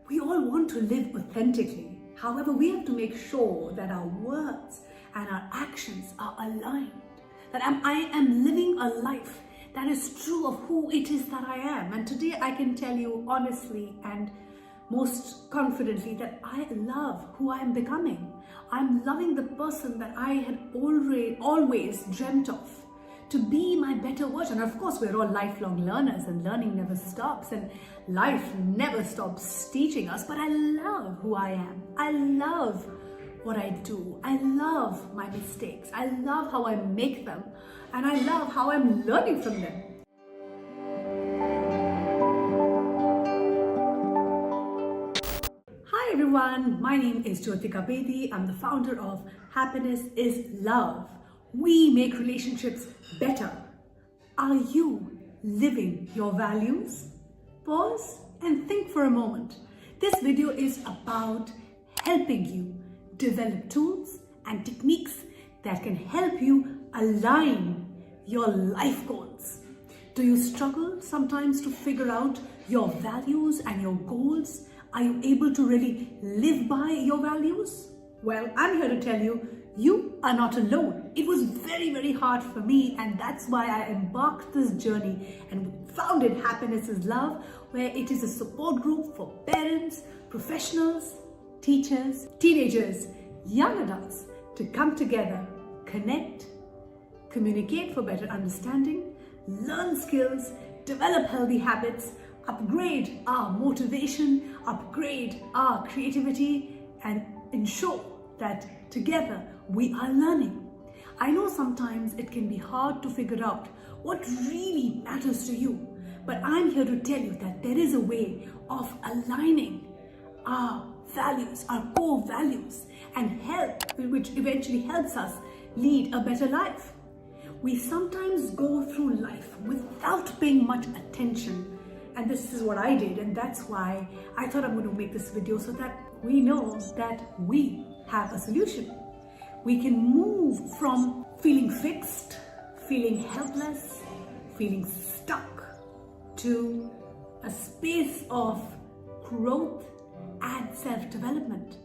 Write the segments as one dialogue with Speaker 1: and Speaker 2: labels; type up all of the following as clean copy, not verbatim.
Speaker 1: We all want to live authentically. However, we have to make sure that our words and our actions are aligned. That I am living a life that is true of who it is that I am. And today I can tell you honestly and most confidently that I love who I am becoming. I'm loving the person that I had always dreamt of, to be my better version. Of course, we're all lifelong learners and learning never stops and life never stops teaching us, but I love who I am. I love what I do. I love my mistakes. I love how I make them, and I love how I'm learning from them. Hi everyone, my name is Jyotika Bedi. I'm the founder of Happiness is Love. We make relationships better. Are you living your values? Pause and think for a moment. This video is about helping you develop tools and techniques that can help you align your life goals. Do you struggle sometimes to figure out your values and your goals? Are you able to really live by your values? Well, I'm here to tell you, you are not alone. It was very, very hard for me, and that's why I embarked this journey and founded Happiness is Love, where it is a support group for parents, professionals, teachers, teenagers, young adults to come together, connect, communicate for better understanding, learn skills, develop healthy habits, upgrade our motivation, upgrade our creativity, and ensure that together we are learning. I know sometimes it can be hard to figure out what really matters to you, but I'm here to tell you that there is a way of aligning our values, our core values, and which eventually helps us lead a better life. We sometimes go through life without paying much attention, and this is what I did, and that's why I thought I'm going to make this video so that we know that we have a solution. We can move from feeling fixed, feeling helpless, feeling stuck, to a space of growth and self-development.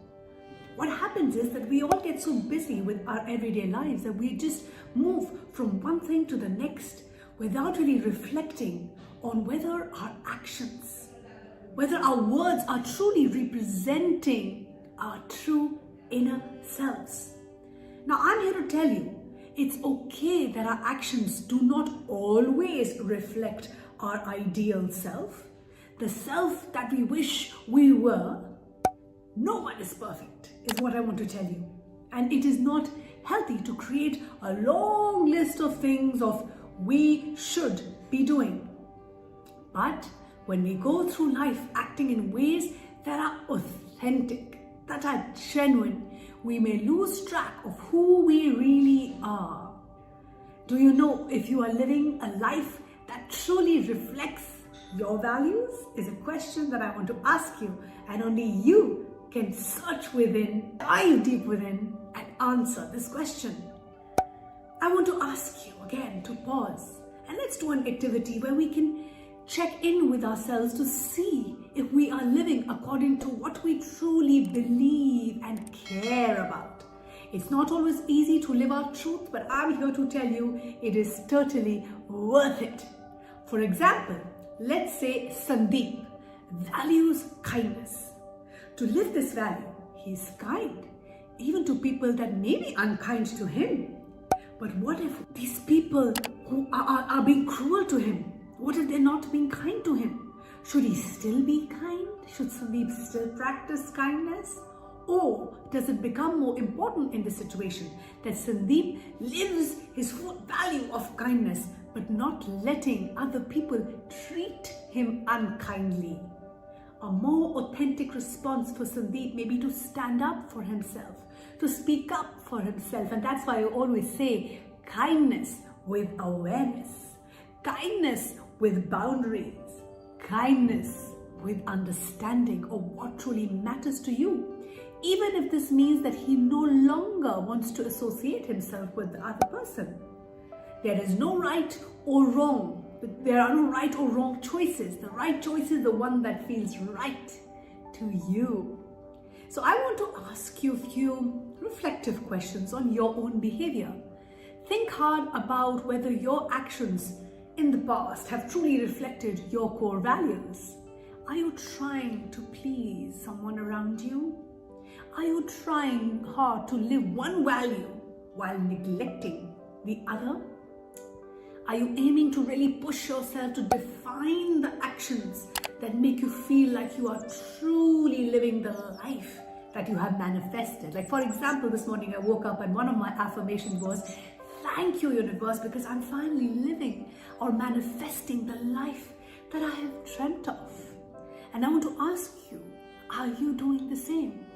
Speaker 1: What happens is that we all get so busy with our everyday lives that we just move from one thing to the next without really reflecting on whether our actions, whether our words are truly representing our true inner selves. Now, I'm here to tell you, it's okay that our actions do not always reflect our ideal self, the self that we wish we were. No one is perfect, is what I want to tell you. And it is not healthy to create a long list of things of we should be doing. But when we go through life acting in ways that are authentic, that are genuine, we may lose track of who we really are. Do you know if you are living a life that truly reflects your values? Is a question that I want to ask you, and only you can search within, dive deep within, and answer this question. I want to ask you again to pause and let's do an activity where we can check in with ourselves to see if we are living according to what we truly believe and care about. It's not always easy to live our truth, but I'm here to tell you it is totally worth it. For example, let's say Sandeep values kindness. To live this value, he is kind, even to people that may be unkind to him. But what if these people who are being cruel to him? What if they're not being kind to him? Should he still be kind? Should Sandeep still practice kindness? Or does it become more important in this situation that Sandeep lives his full value of kindness, but not letting other people treat him unkindly? A more authentic response for Sandeep may be to stand up for himself, to speak up for himself. And that's why I always say kindness with awareness, kindness with boundaries, kindness with understanding of what truly matters to you. Even if this means that he no longer wants to associate himself with the other person. There is no right or wrong. There are no right or wrong choices. The right choice is the one that feels right to to you. So I want to ask you a few reflective questions on your own behavior. Think hard about whether your actions in the past have truly reflected your core values. Are you trying to please someone around you? Are you trying hard to live one value while neglecting the other? Are you aiming to really push yourself to define the actions that make you feel like you are truly living the life that you have manifested? Like, for example, this morning I woke up and one of my affirmations was, "Thank you, universe, because I'm finally living or manifesting the life that I have dreamt of." And I want to ask you, are you doing the same?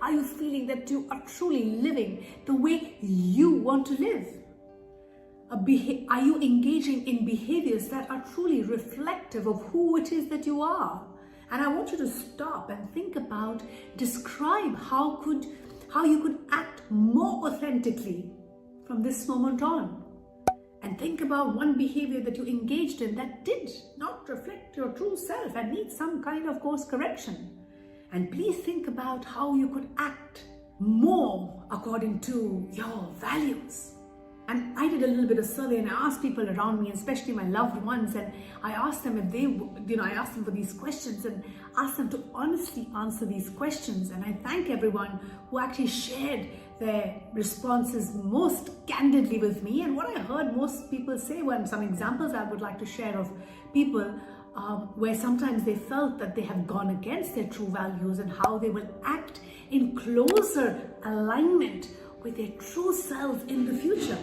Speaker 1: Are you feeling that you are truly living the way you want to live? Are you engaging in behaviors that are truly reflective of who it is that you are? And I want you to stop and think about, describe how you could act more authentically from this moment on. And think about one behavior that you engaged in that did not reflect your true self and needs some kind of course correction. And please think about how you could act more according to your values. And I did a little bit of survey and I asked people around me, especially my loved ones, and I asked them if they, I asked them for these questions and asked them to honestly answer these questions. And I thank everyone who actually shared their responses most candidly with me. And what I heard most people say were some examples I would like to share of people where sometimes they felt that they have gone against their true values and how they will act in closer alignment with their true selves in the future.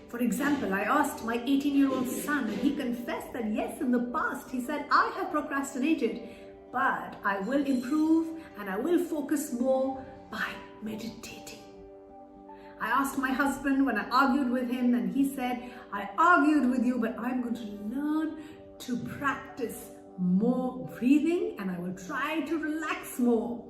Speaker 1: For example, I asked my 18-year-old son, and he confessed that yes, in the past, he said, "I have procrastinated, but I will improve and I will focus more by meditating." I asked my husband when I argued with him, and he said, "I argued with you, but I'm going to learn to practice more breathing and I will try to relax more."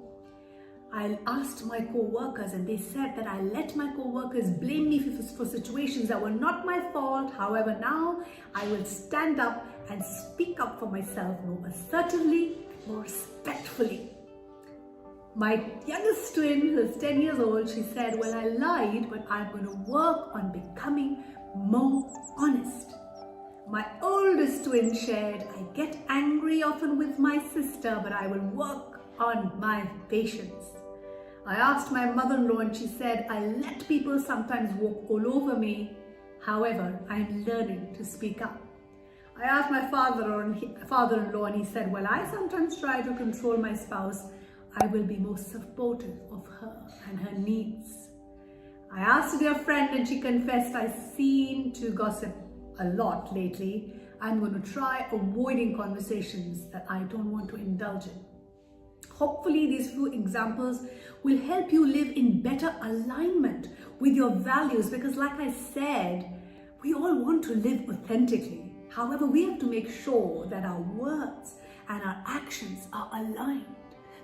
Speaker 1: I asked my co-workers and they said that I let my co-workers blame me for situations that were not my fault. However, now I will stand up and speak up for myself more assertively, more respectfully. My youngest twin, who is 10 years old, she said, "Well, I lied, but I'm going to work on becoming more honest." My oldest twin shared, "I get angry often with my sister, but I will work on my patience." I asked my mother-in-law and she said, "I let people sometimes walk all over me. However, I'm learning to speak up." I asked my father-in-law and he said, "Well, I sometimes try to control my spouse. I will be more supportive of her and her needs." I asked a dear friend and she confessed, "I seem to gossip a lot lately. I'm going to try avoiding conversations that I don't want to indulge in." Hopefully these few examples will help you live in better alignment with your values, because like I said, we all want to live authentically. However, we have to make sure that our words and our actions are aligned,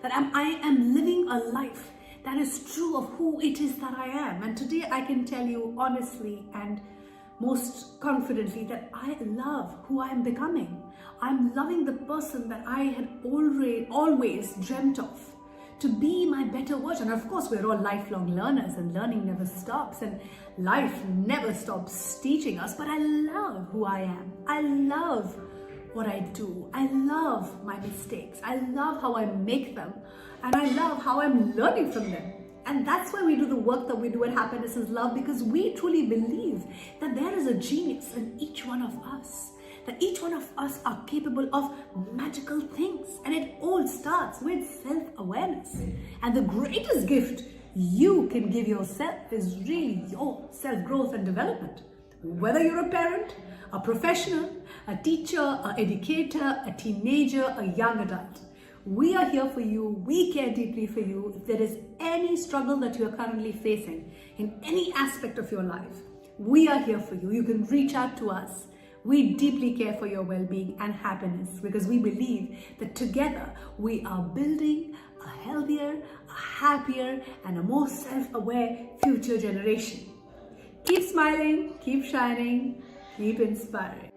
Speaker 1: that I am living a life that is true of who it is that I am. And today I can tell you honestly and most confidently that I love who I am becoming. I'm loving the person that I had always dreamt of, to be my better version. Of course, we're all lifelong learners and learning never stops and life never stops teaching us, but I love who I am. I love what I do. I love my mistakes. I love how I make them, and I love how I'm learning from them. And that's why we do the work that we do at Happiness is Love, because we truly believe that there is a genius in each one of us, that each one of us are capable of magical things. And it all starts with self-awareness. And the greatest gift you can give yourself is really your self-growth and development. Whether you're a parent, a professional, a teacher, an educator, a teenager, a young adult, we are here for you. We care deeply for you. If there is any struggle that you are currently facing in any aspect of your life, we are here for you. You can reach out to us. We deeply care for your well-being and happiness, because we believe that together we are building a healthier, a happier, and a more self-aware future generation. Keep smiling, keep shining, keep inspiring.